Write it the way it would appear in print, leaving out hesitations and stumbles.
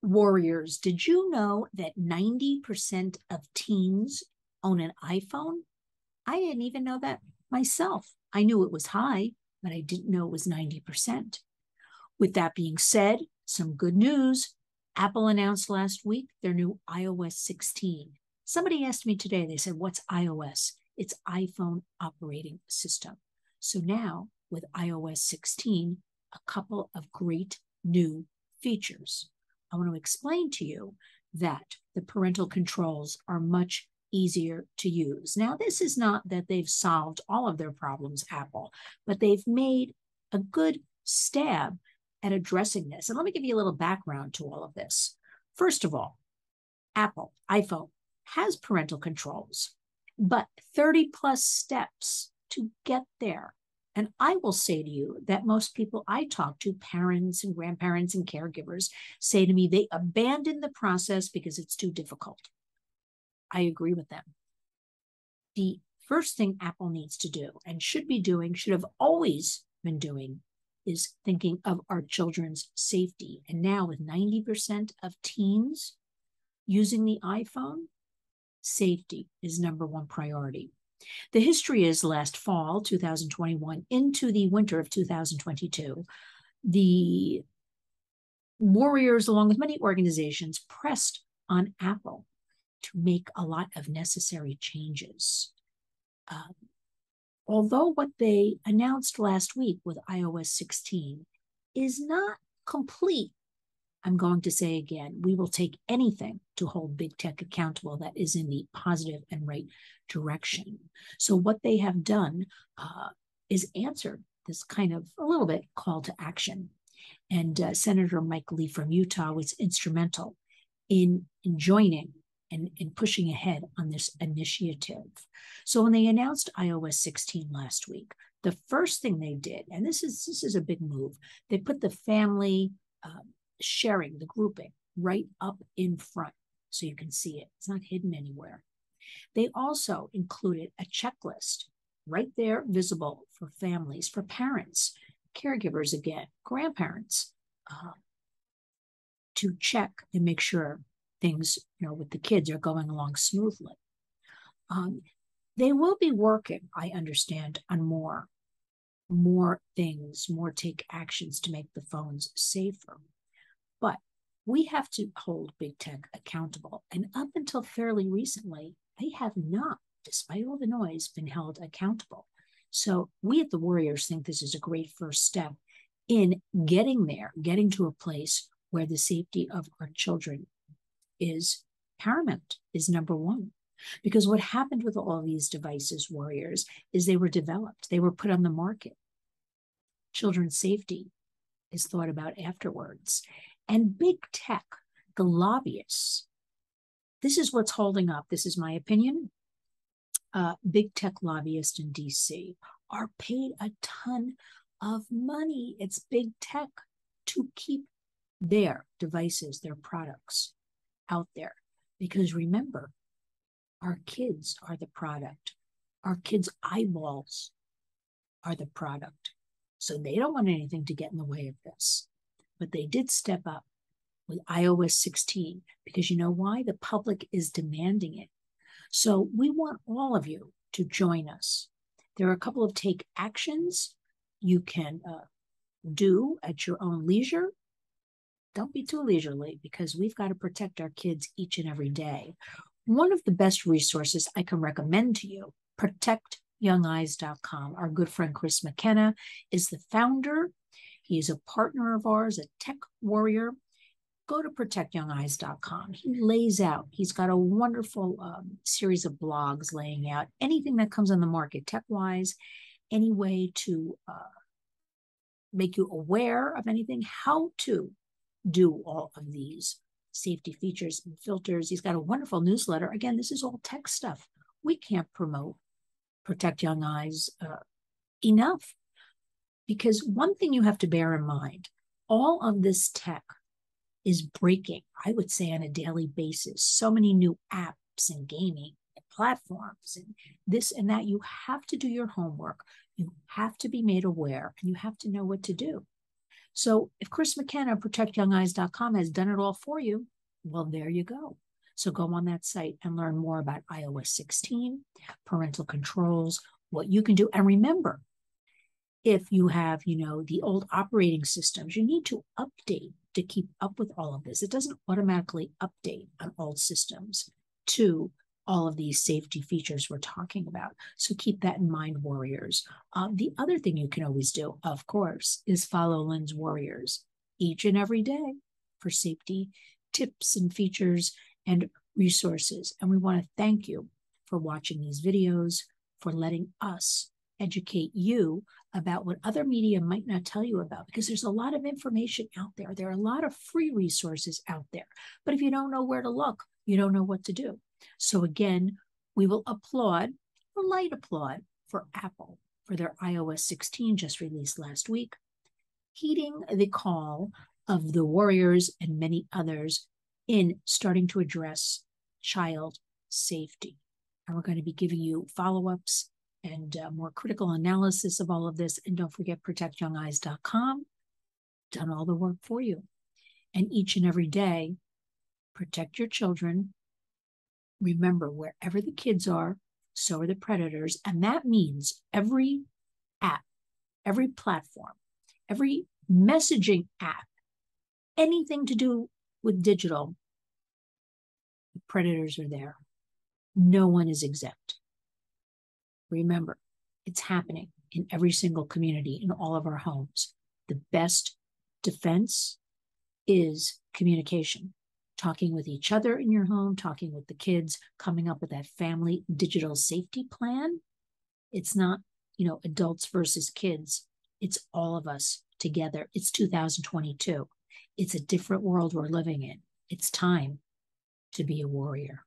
Warriors, did you know that 90% of teens own an iPhone? I didn't even know that myself. I knew it was high, but I didn't know it was 90%. With that being said, some good news. Apple announced last week their new iOS 16. Somebody asked me today, they said, what's iOS? It's iPhone operating system. So now with iOS 16, a couple of great new features. I want to explain to you that the parental controls are much easier to use. Now, this is not that they've solved all of their problems, Apple, but they've made a good stab at addressing this. And let me give you a little background to all of this. First of all, Apple, iPhone, has parental controls, but 30 plus steps to get there. And I will say to you that most people I talk to, parents and grandparents and caregivers, say to me they abandon the process because it's too difficult. I agree with them. The first thing Apple needs to do and should be doing, should have always been doing, is thinking of our children's safety. And now with 90% of teens using the iPhone, safety is number one priority. The history is last fall, 2021, into the winter of 2022, the Warriors, along with many organizations, pressed on Apple to make a lot of necessary changes. Although what they announced last week with iOS 16 is not complete, I'm going to say again, we will take anything to hold big tech accountable that is in the positive and right direction. So what they have done is answered this kind of a little bit call to action. And Senator Mike Lee from Utah was instrumental in joining and in pushing ahead on this initiative. So when they announced iOS 16 last week, the first thing they did, and this is a big move, they put the family sharing, the grouping, right up in front so you can see it. It's not hidden anywhere. They also included a checklist right there visible for families, for parents, caregivers again, grandparents, to check and make sure things, with the kids are going along smoothly. They will be working, I understand, on more things, more take actions to make the phones safer. But we have to hold big tech accountable. And up until fairly recently, they have not, despite all the noise, been held accountable. So we at the Warriors think this is a great first step in getting there, getting to a place where the safety of our children is paramount, is number one. Because what happened with all these devices, Warriors, is they were developed, they were put on the market. Children's safety is thought about afterwards. And big tech, the lobbyists, this is what's holding up, this is my opinion, big tech lobbyists in DC are paid a ton of money. It's big tech to keep their devices, their products out there. Because remember, our kids are the product. Our kids' eyeballs are the product. So they don't want anything to get in the way of this. But they did step up with iOS 16 because you know why? The public is demanding it. So we want all of you to join us. There are a couple of take actions you can do at your own leisure. Don't be too leisurely because we've got to protect our kids each and every day. One of the best resources I can recommend to you, protectyoungeyes.com. Our good friend Chris McKenna is the founder. He's a partner of ours, a tech warrior. Go to protectyoungeyes.com. He lays out, he's got a wonderful series of blogs laying out anything that comes on the market tech-wise, any way to make you aware of anything, how to do all of these safety features and filters. He's got a wonderful newsletter. Again, this is all tech stuff. We can't promote Protect Young Eyes enough. Because one thing you have to bear in mind, all of this tech is breaking, I would say, on a daily basis. So many new apps and gaming and platforms and this and that. You have to do your homework. You have to be made aware and you have to know what to do. So if Chris McKenna, protectyoungeyes.com, has done it all for you, well, there you go. So go on that site and learn more about iOS 16, parental controls, what you can do. And remember, if you have, the old operating systems, you need to update to keep up with all of this. It doesn't automatically update on old systems to all of these safety features we're talking about. So keep that in mind, warriors. The other thing you can always do, of course, is follow Lynn's Warriors each and every day for safety tips and features and resources. And we want to thank you for watching these videos, for letting us educate you about what other media might not tell you about, because there's a lot of information out there. There are a lot of free resources out there. But if you don't know where to look, you don't know what to do. So again, we will applaud, a light applaud, for Apple for their iOS 16 just released last week, heeding the call of the warriors and many others in starting to address child safety. And we're going to be giving you follow-ups and more critical analysis of all of this. And don't forget, protectyoungeyes.com, done all the work for you. And each and every day, protect your children. Remember, wherever the kids are, so are the predators. And that means every app, every platform, every messaging app, anything to do with digital, the predators are there. No one is exempt. Remember, it's happening in every single community, in all of our homes. The best defense is communication, talking with each other in your home, talking with the kids, coming up with that family digital safety plan. It's not, adults versus kids. It's all of us together. It's 2022. It's a different world we're living in. It's time to be a warrior.